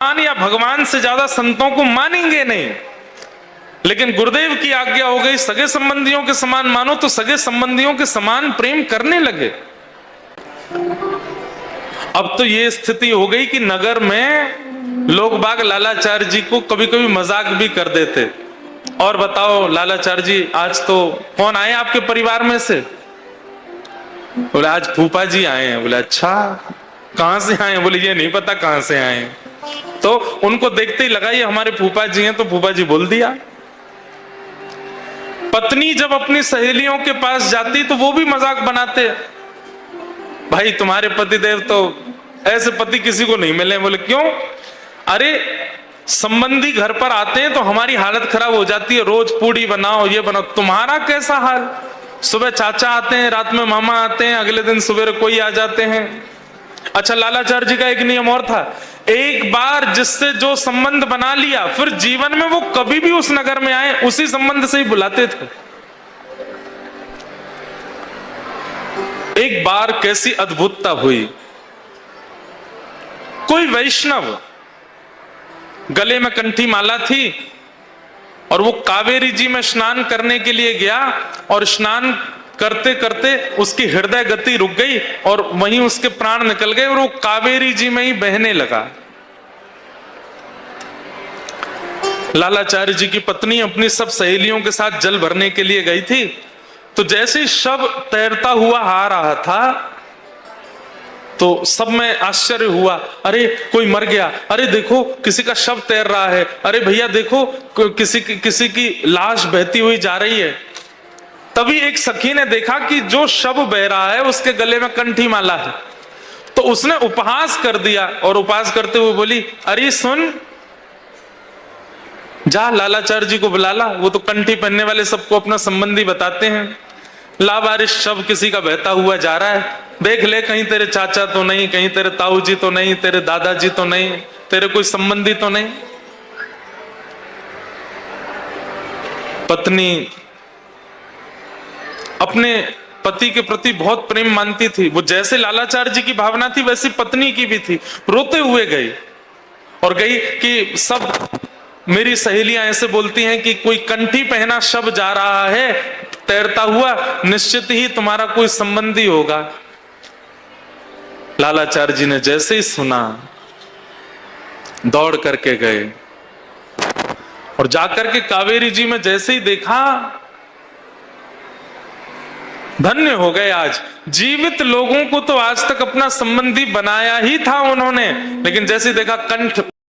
या भगवान से ज्यादा संतों को मानेंगे नहीं। लेकिन गुरुदेव की आज्ञा हो गई सगे संबंधियों के समान मानो, तो सगे संबंधियों के समान प्रेम करने लगे। अब तो ये स्थिति हो गई कि नगर में लोग बाग लालाचार्य जी को कभी कभी मजाक भी कर देते। और बताओ लालाचार्य जी, आज तो कौन आए आपके परिवार में से? बोले आज फूफा जी आए हैं। बोले अच्छा, कहां से आए हैं? बोले ये नहीं पता कहां से आए हैं। तो उनको देखते ही लगा ये हमारे फूफा जी हैं, तो फूफा जी बोल दिया। पत्नी जब अपनी सहेलियों के पास जाती तो वो भी मजाक बनाते, भाई तुम्हारे पतिदेव तो ऐसे पति किसी को नहीं मिले। बोले क्यों? अरे संबंधी घर पर आते हैं तो हमारी हालत खराब हो जाती है, रोज पूड़ी बनाओ ये बनाओ। तुम्हारा कैसा हाल? सुबह चाचा आते हैं, रात में मामा आते हैं, अगले दिन सवेरे कोई आ जाते हैं। अच्छा, लालाचार्य जी का एक नियम और था, एक बार जिससे जो संबंध बना लिया फिर जीवन में वो कभी भी उस नगर में आए उसी संबंध से ही बुलाते थे। एक बार कैसी अद्भुतता हुई, कोई वैष्णव गले में कंठी माला थी और वो कावेरी जी में स्नान करने के लिए गया और स्नान करते करते उसकी हृदय गति रुक गई और वहीं उसके प्राण निकल गए और वो कावेरी जी में ही बहने लगा। लालाचार्य जी की पत्नी अपनी सब सहेलियों के साथ जल भरने के लिए गई थी, तो जैसे शव तैरता हुआ आ रहा था तो सब में आश्चर्य हुआ, अरे कोई मर गया, अरे देखो किसी का शव तैर रहा है, अरे भैया देखो किसी की लाश बहती हुई जा रही है। तभी एक सखी ने देखा कि जो शव बह रहा है उसके गले में कंठी माला है, तो उसने उपहास कर दिया और उपहास करते हुए बोली, अरे सुन, जा लालाचार्य जी को बुला ला, वो तो कंठी पहनने वाले सबको अपना संबंधी बताते हैं। लावारिश शव किसी का बहता हुआ जा रहा है, देख ले कहीं तेरे चाचा तो नहीं, कहीं तेरे ताऊ जी तो नहीं, तेरे दादाजी तो नहीं, तेरे कोई संबंधी तो नहीं। पत्नी अपने पति के प्रति बहुत प्रेम मानती थी, वो जैसे लालाचार्य जी की भावना थी वैसी पत्नी की भी थी। रोते हुए गई और गई कि सब मेरी सहेलियां ऐसे बोलती हैं कि कोई कंठी पहना शव जा रहा है तैरता हुआ, निश्चित ही तुम्हारा कोई संबंधी होगा। लालाचार्य जी ने जैसे ही सुना दौड़ करके गए और जाकर के कावेरी जी में जैसे ही देखा, धन्य हो गए। आज जीवित लोगों को तो आज तक अपना संबंधी बनाया ही था उन्होंने, लेकिन जैसे देखा कंठ